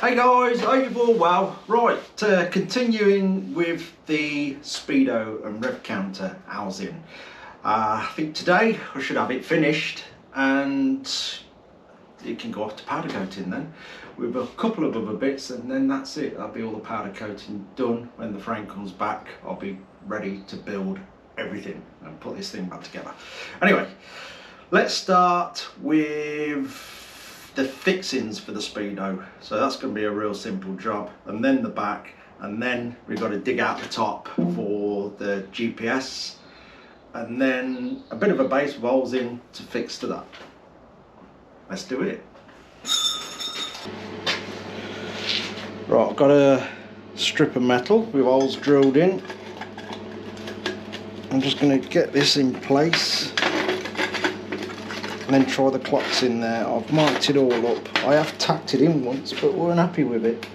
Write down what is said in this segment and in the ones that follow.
Hey guys, hope you've all well. Right, continuing with the speedo and rev counter housing. I think today I should have it finished and it can go off to powder coating then with a couple of other bits, and then that's it. That'll be all the powder coating done. When the frame comes back, I'll be ready to build everything and put this thing back together. Anyway, let's start with the fixings for the speedo. So that's going to be a real simple job, and then the back, and then we've got to dig out the top for the GPS, and then a bit of a base with holes in to fix to that. Let's do it. Right, I've got a strip of metal with holes drilled in. I'm just going to get this in place and then try the clocks in there. I've marked it all up. I have tacked it in once, but weren't happy with it.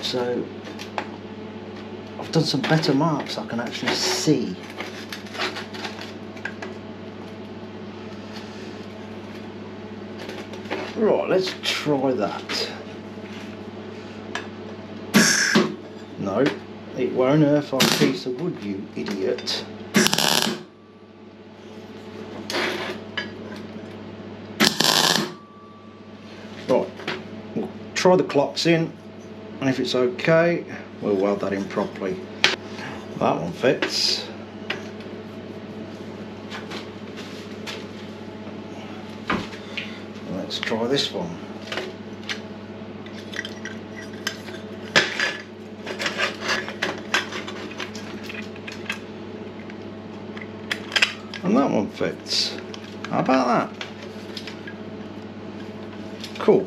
So I've done some better marks I can actually see. Right, let's try that. No, it won't earth on a piece of wood, you idiot. Right, we'll try the clocks in, and if it's okay, we'll weld that in properly. That one fits. Let's try this one. And that one fits. How about that? Cool.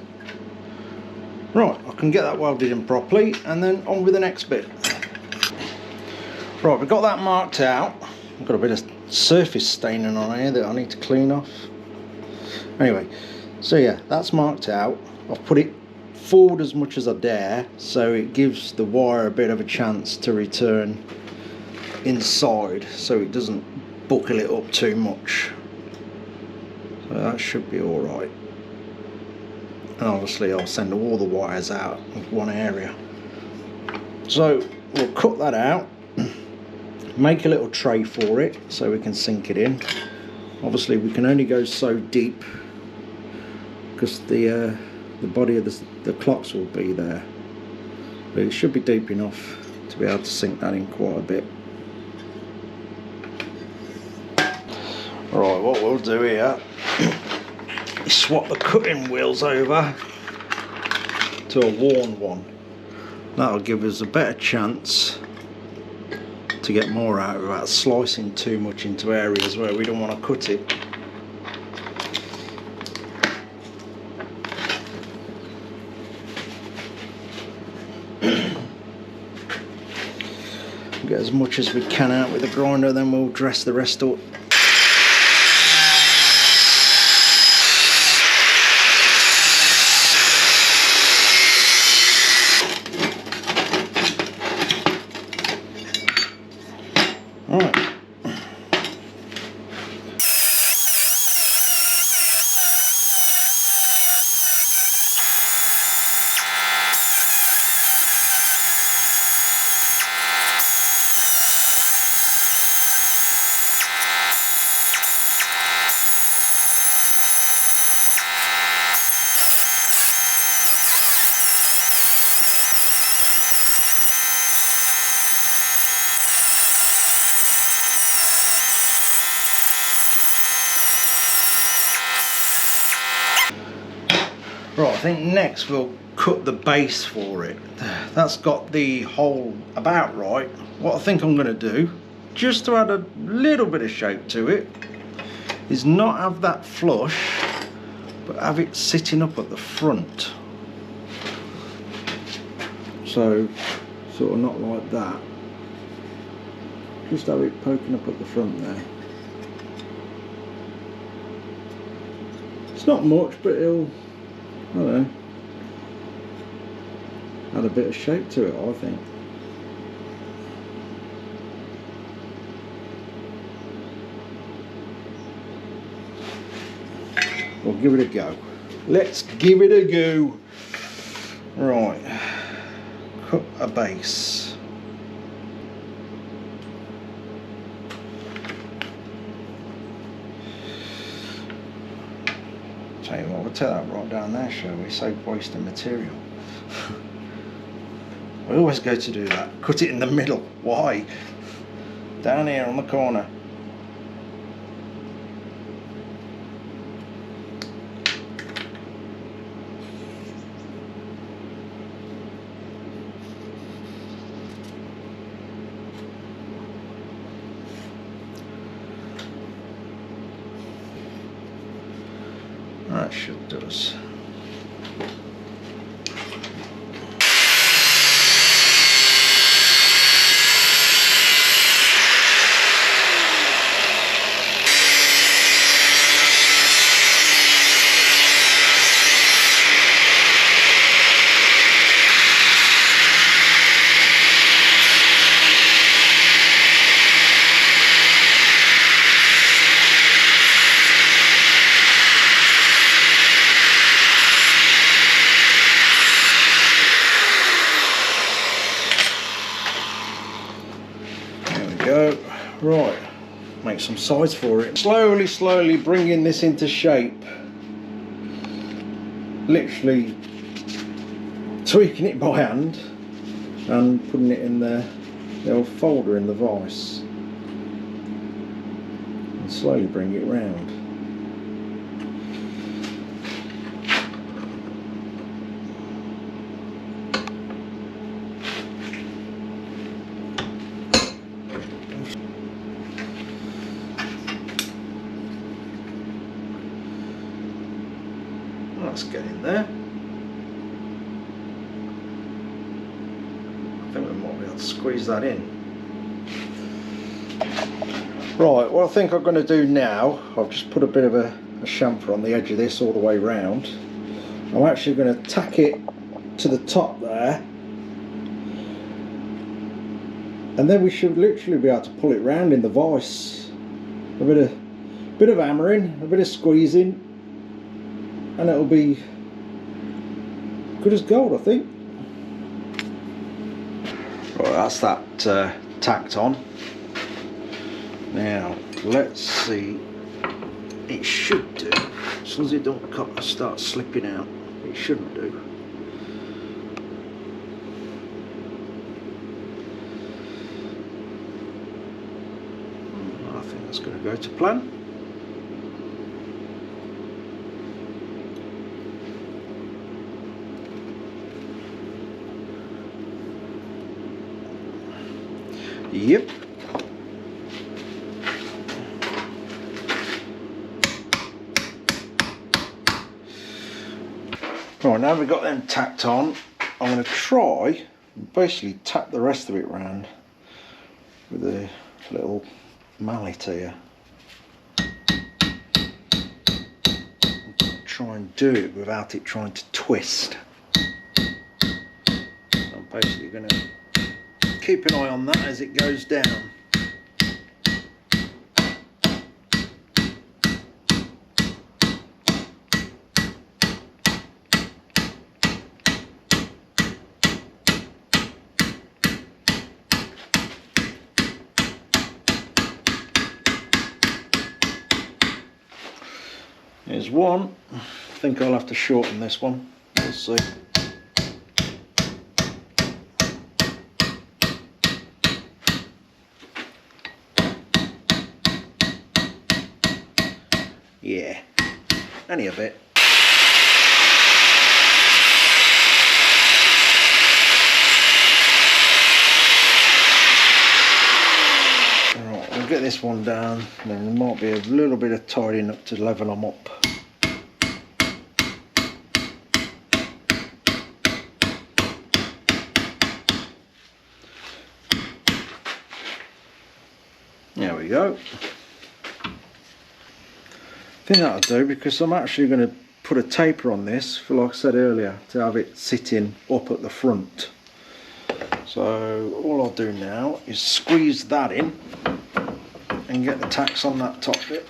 Right, I can get that welded in properly, and then on with the next bit. Right, we've got that marked out. I've got a bit of surface staining on here that I need to clean off. Anyway, so yeah, that's marked out. I've put it forward as much as I dare, so it gives the wire a bit of a chance to return inside, so it doesn't buckle it up too much. So that should be alright. And obviously I'll send all the wires out of one area. So we'll cut that out, make a little tray for it so we can sink it in. Obviously we can only go so deep because the body of the clocks will be there, but it should be deep enough to be able to sink that in quite a bit. Right, what we'll do here is swap the cutting wheels over to a worn one. That'll give us a better chance to get more out without slicing too much into areas where we don't want to cut it. Get as much as we can out with the grinder, then we'll dress the rest up. Right, I think next we'll cut the base for it. That's got the hole about right. What I think I'm going to do, just to add a little bit of shape to it, is not have that flush, but have it sitting up at the front. So, sort of not like that. Just have it poking up at the front there. It's not much, but it'll, I don't know, add a bit of shape to it, I think. We'll give it a go. Let's give it a go. Right, cut a base. Tell you what, we'll take that right down there, shall we? Save wasting material. We always go to do that. Cut it in the middle. Why? Down here on the corner. That should do us. Go. Right, make some sides for it. Slowly bringing this into shape. Literally tweaking it by hand and putting it in the old folder in the vise. And slowly bring it round. Let's get in there. I think we might be able to squeeze that in. Right, what I think I'm going to do now, I've just put a bit of a chamfer on the edge of this all the way round. I'm actually going to tack it to the top there, and then we should literally be able to pull it round in the vise. A bit of hammering, a bit of squeezing, and it'll be good as gold, I think. Right, that's that tacked on. Now let's see. It should do, as long as it don't start slipping out. It shouldn't do. I think that's going to go to plan. Yep. Right, now we've got them tacked on, I'm going to try and basically tap the rest of it round with a little mallet here. Try and do it without it trying to twist. So I'm basically going to keep an eye on that as it goes down. Here's one. I think I'll have to shorten this one. We'll see. Yeah, only a bit. Right, we'll get this one down, and then there might be a little bit of tidying up to level them up. There we go. I think that'll do, because I'm actually going to put a taper on this, for, like I said earlier, to have it sitting up at the front. So all I'll do now is squeeze that in and get the tacks on that top bit,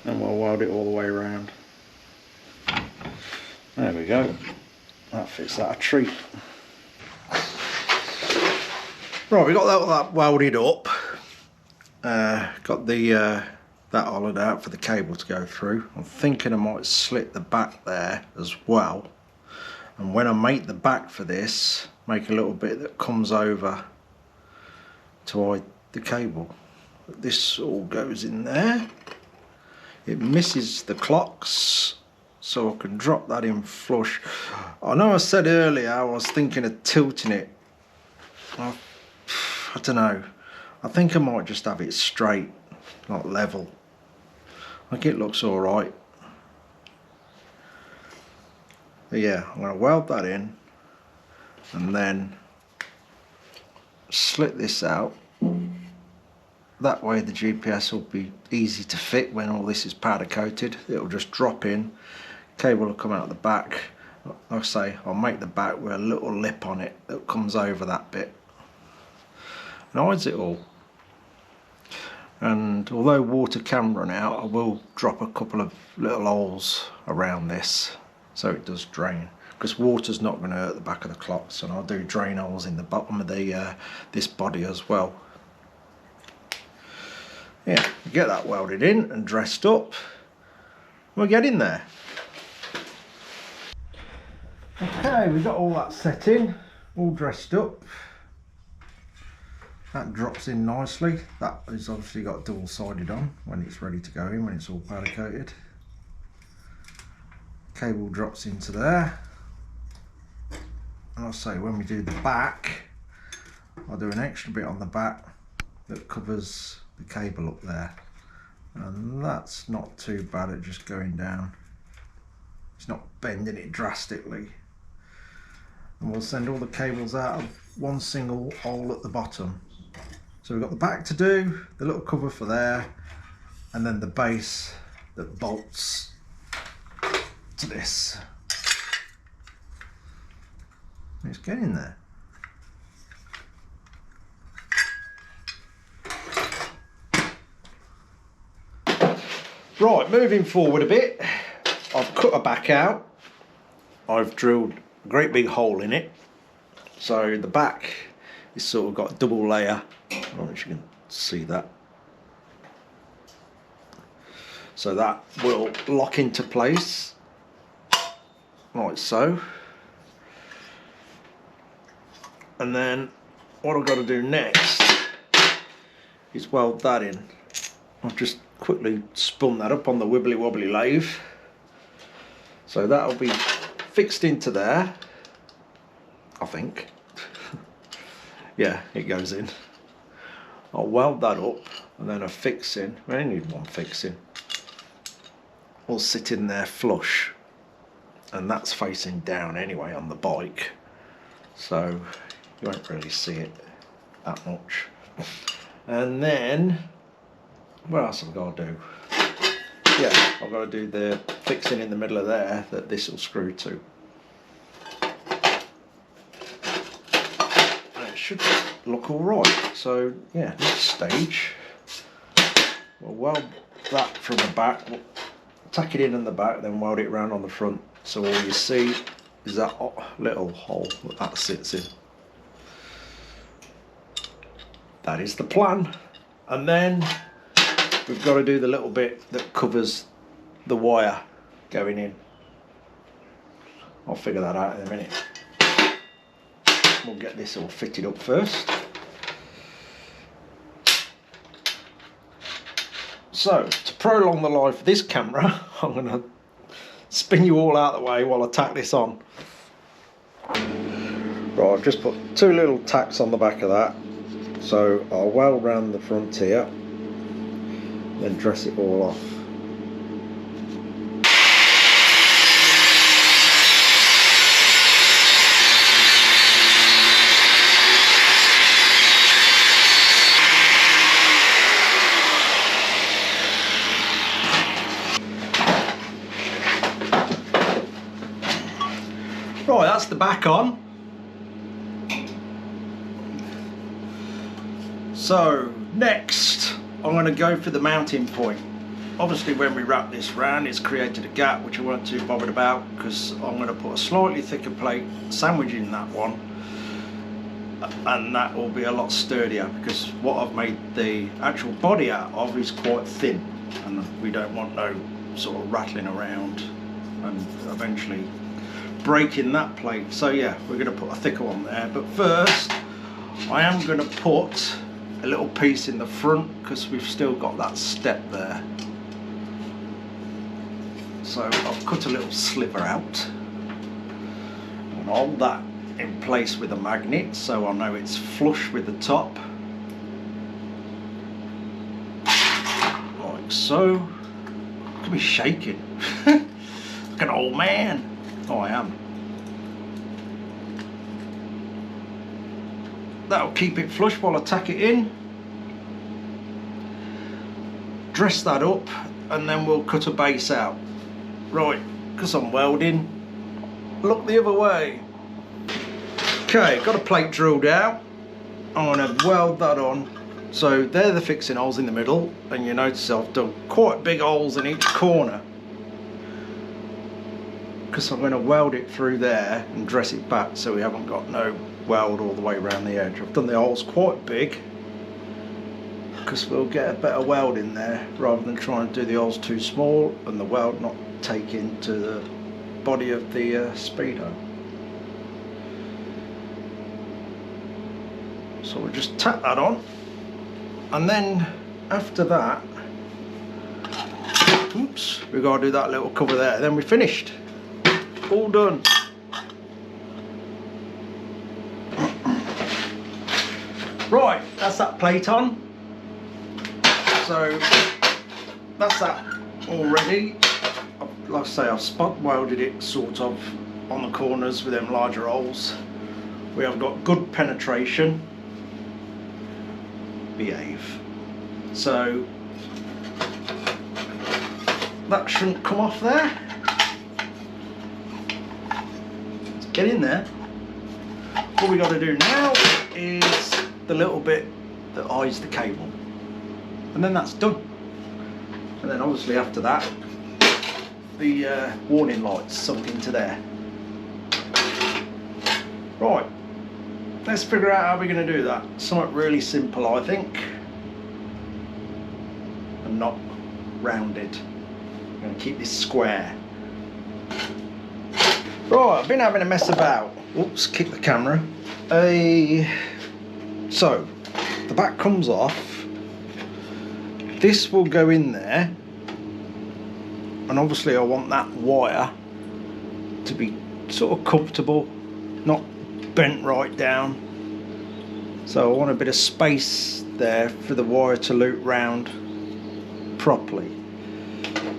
and we'll weld it all the way around. There we go. That fits that a treat. Right, we got that welded up. Got the that hollowed out for the cable to go through. I'm thinking I might slit the back there as well. And when I make the back for this, make a little bit that comes over to hide the cable. This all goes in there. It misses the clocks, so I can drop that in flush. I know I said earlier I was thinking of tilting it. I don't know. I think I might just have it straight, not level. I think it looks alright. Yeah, I'm going to weld that in and then slit this out. That way the GPS will be easy to fit when all this is powder coated. It'll just drop in, cable will come out the back. Like I say, I'll make the back with a little lip on it that comes over that bit and hides it all. And although water can run out, I will drop a couple of little holes around this so it does drain, because water's not going to hurt the back of the clocks, and I'll do drain holes in the bottom of the this body as well. Yeah, get that welded in and dressed up. We'll get in there. Okay, we've got all that set in, all dressed up. That drops in nicely. That is obviously got double-sided on when it's ready to go in, when it's all powder coated. Cable drops into there. And I'll say when we do the back, I'll do an extra bit on the back that covers the cable up there. And that's not too bad at just going down. It's not bending it drastically. And we'll send all the cables out of one single hole at the bottom. So we've got the back to do, the little cover for there, and then the base that bolts to this. It's getting there. Right, moving forward a bit, I've cut a back out. I've drilled a great big hole in it. So the back is sort of got a double layer. I don't know if you can see that. So that will lock into place, like so. And then what I've got to do next is weld that in. I've just quickly spun that up on the wibbly wobbly lathe. So that'll be fixed into there, I think. Yeah, it goes in. I'll weld that up and then a fixing, we only need one fixing, will sit in there flush, and that's facing down anyway on the bike, so you won't really see it that much. And then what else have I got to do? Yeah, I've got to do the fixing in the middle of there that this will screw to. And it should look all right. So yeah, next stage, we'll weld that from the back, we'll tack it in the back, then weld it round on the front. So all you see is that little hole that sits in. That is the plan. And then we've got to do the little bit that covers the wire going in. I'll figure that out in a minute. We'll get this all fitted up first. So, to prolong the life of this camera, I'm going to spin you all out of the way while I tack this on. Right, I've just put two little tacks on the back of that. So I'll weld round the front here, then dress it all off. Right, that's the back on. So next I'm going to go for the mounting point. obviously when we wrap this round it's created a gap, which I weren't too bothered about because I'm going to put a slightly thicker plate sandwiching that one, and that will be a lot sturdier because what I've made the actual body out of is quite thin, and we don't want no sort of rattling around and eventually breaking that plate. So yeah, we're going to put a thicker one there, but first I am going to put a little piece in the front because we've still got that step there. So I've cut a little sliver out and hold that in place with a magnet so I know it's flush with the top, like so. Look at me shaking. Like an old man. Oh, I am. That'll keep it flush while I tack it in. Dress that up and then we'll cut a base out. Right, because I'm welding, look the other way. Okay, got a plate drilled out. I'm going to weld that on. So they're the fixing holes in the middle, and you notice I've done quite big holes in each corner because I'm going to weld it through there and dress it back so we haven't got no weld all the way around the edge. I've done the holes quite big because we'll get a better weld in there rather than trying to do the holes too small and the weld not take into the body of the speedo. So we'll just tap that on, and then after that, oops, we've got to do that little cover there, then we're finished. All done. Right, that's that plate on. So that's that already. Like I say, I've spot welded it sort of on the corners with them larger holes. We have got good penetration. Behave. So that shouldn't come off there. Let's get in there. What we got to do now is the little bit that eyes the cable, and then that's done. And then obviously after that, the warning lights sunk into there. Right, let's figure out how we're going to do that. Something really simple, I think, and not rounded. I'm going to keep this square. Right, I've been having a mess about. Oops, kick the camera. So, the back comes off. This will go in there. And obviously I want that wire to be sort of comfortable, not bent right down. So I want a bit of space there for the wire to loop round properly.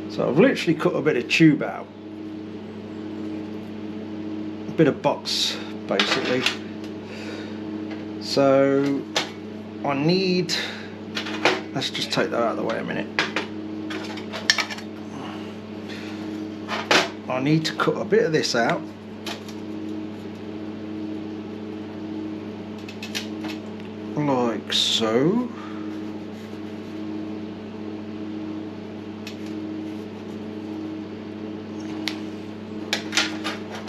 So I've literally cut a bit of tube out, a bit of box basically. So I need, let's just take that out of the way a minute. I need to cut a bit of this out, like so.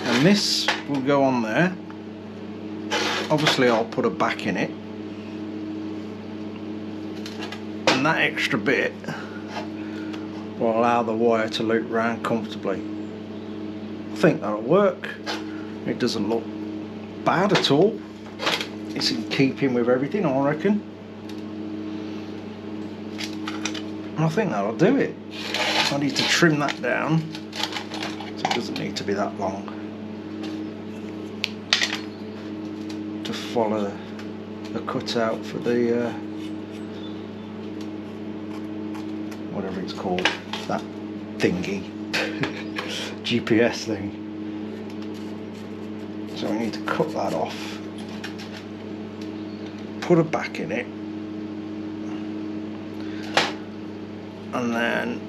And this will go on there. Obviously I'll put a back in it, and that extra bit will allow the wire to loop round comfortably. I think that'll work. It doesn't look bad at all. It's in keeping with everything, I reckon. And I think that'll do it. I need to trim that down so it doesn't need to be that long to follow the cutout for the whatever it's called, that thingy. GPS thing. So we need to cut that off, put a back in it, and then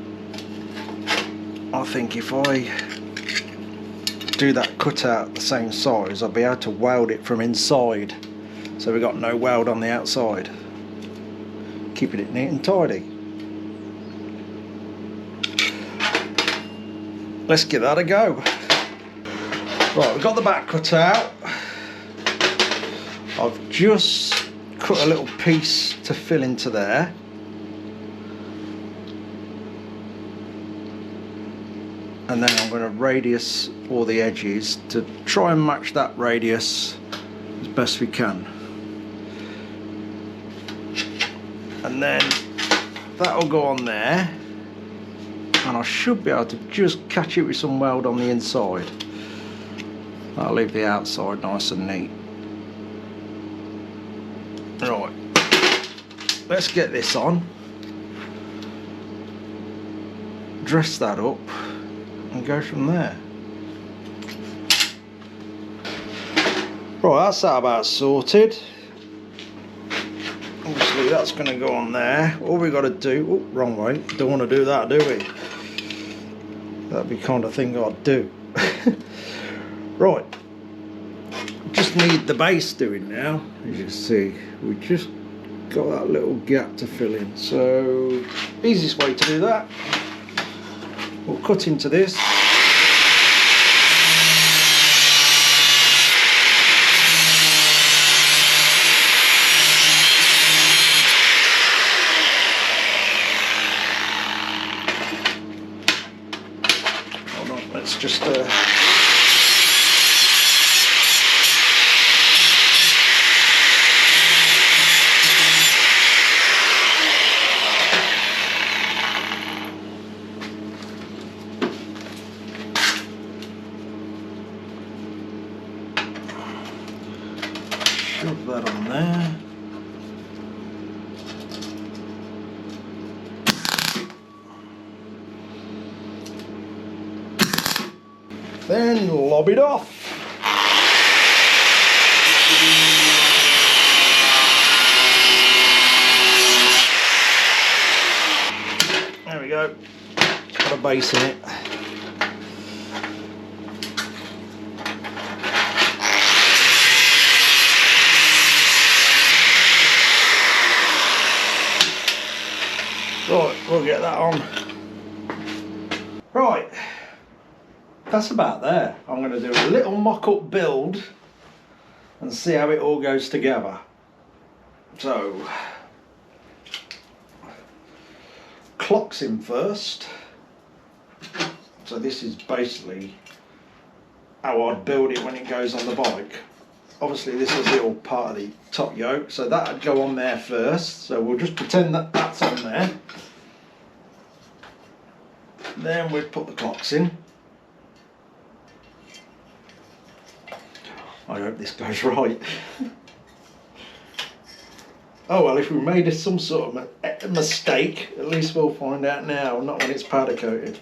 I think if I do that cutout the same size, I'll be able to weld it from inside, so we've got no weld on the outside, keeping it neat and tidy. let's give that a go. Right, we've got the back cut out. I've just cut a little piece to fill into there. And then I'm going to radius all the edges to try and match that radius as best we can. And then that'll go on there. And I should be able to just catch it with some weld on the inside. That'll leave the outside nice and neat. Right, let's get this on. Dress that up. And go from there. Right, that's that about sorted. Obviously that's going to go on there. All we got to do, oh, wrong way, don't want to do that, do we? That'd be the kind of thing I'd do. Right, just need the base doing now. As you can see, we just got that little gap to fill in. So easiest way to do that, we'll cut into this. Hold on, let's just shove that on there. Then lob it off. There we go. Got a base in it. Right, we'll get that on. Right, that's about there. I'm going to do a little mock-up build and see how it all goes together. So, clocks in first. So this is basically how I'd build it when it goes on the bike. Obviously this is all part of the top yoke, so that'd go on there first. So we'll just pretend that that's on there. Then we'd put the clocks in. I hope this goes right. Oh well, if we made some sort of a mistake, at least we'll find out now, not when it's powder coated.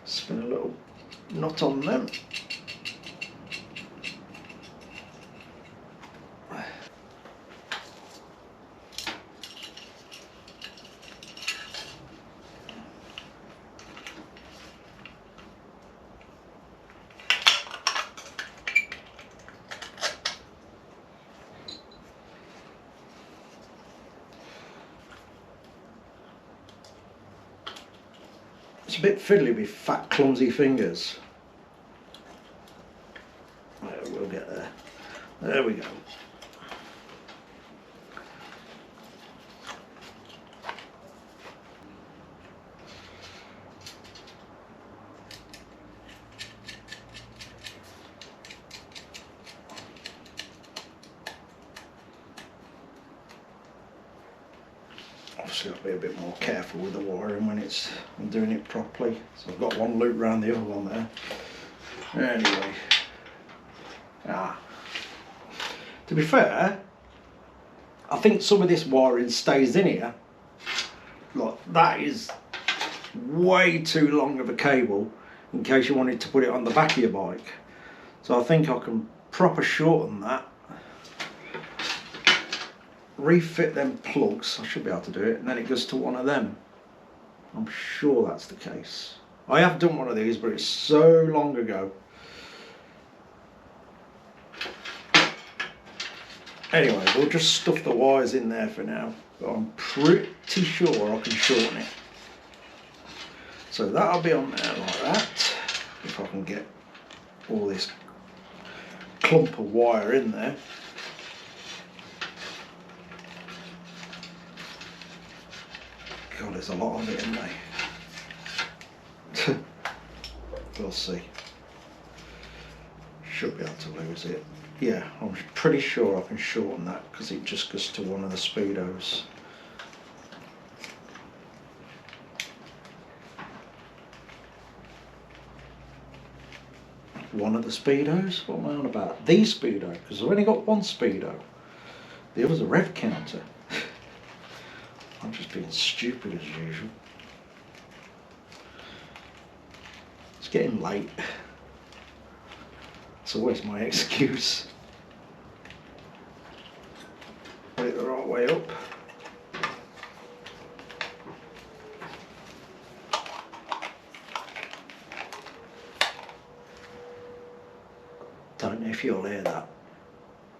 Spin a little knot on them. It's a bit fiddly with fat, clumsy fingers. Yeah, we'll get there. There we go. Obviously I'll be a bit more careful with the wiring when I'm doing it properly. So I've got one loop around the other one there. Anyway. To be fair, I think some of this wiring stays in here. Like, that is way too long of a cable in case you wanted to put it on the back of your bike. So I think I can proper shorten that. Refit them plugs, I should be able to do it, and then it goes to one of them. I'm sure that's the case. I have done one of these, but it's so long ago. Anyway, we'll just stuff the wires in there for now, but I'm pretty sure I can shorten it. So that'll be on there like that, if I can get all this clump of wire in there. God, there's a lot of it in there. We'll see. Should be able to lose it. Yeah, I'm pretty sure I can shorten that because it just goes to one of the speedos. One of the speedos? What am I on about? The speedo, because I've only got one speedo. The other's a rev counter. I'm just being stupid as usual. It's getting late. It's always my excuse. Put it the right way up. Don't know if you'll hear that.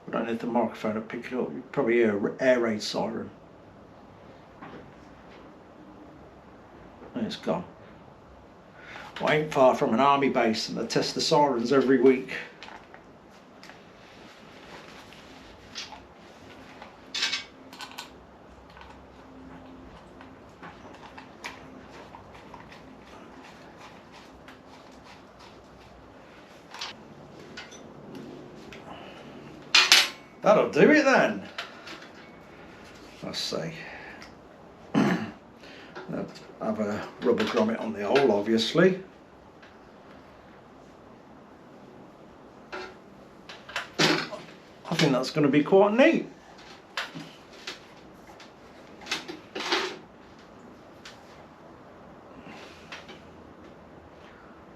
I don't know if the microphone will pick it up. You probably hear an air raid siren. And it's gone. I ain't far from an army base and they test the sirens every week. That'll do it then. Let's see. Have a rubber grommet on the hole, obviously. I think that's going to be quite neat.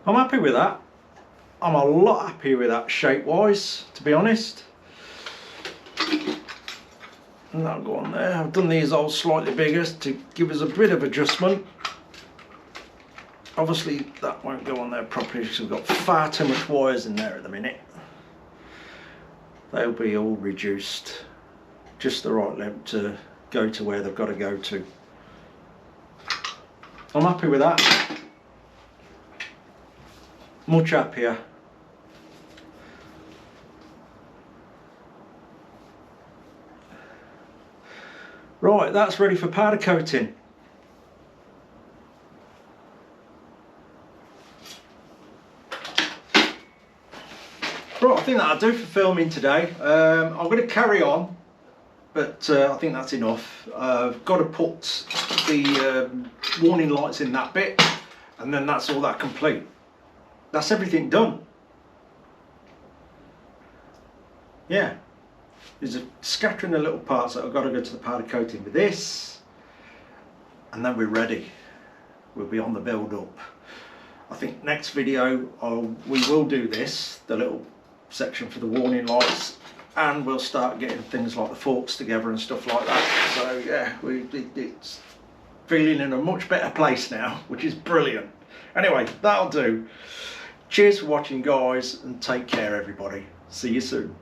I'm happy with that. I'm a lot happier with that shape-wise, to be honest. And that'll go on there. I've done these holes slightly bigger to give us a bit of adjustment. Obviously that won't go on there properly because we've got far too much wires in there at the minute. They'll be all reduced, just the right length to go to where they've got to go to. I'm happy with that. Much happier. Right, that's ready for powder coating. Right, I think that'll do for filming today. I'm going to carry on, but I think that's enough. I've got to put the warning lights in that bit, and then that's all that complete. That's everything done. Yeah. There's a scattering of little parts that I've got to go to the powder coating with this, and then we're ready. We'll be on the build up. I think next video we will do this, the little section for the warning lights, and we'll start getting things like the forks together and stuff like that. So yeah, it's feeling in a much better place now, which is brilliant. Anyway, that'll do. Cheers for watching, guys, and take care, everybody. See you soon.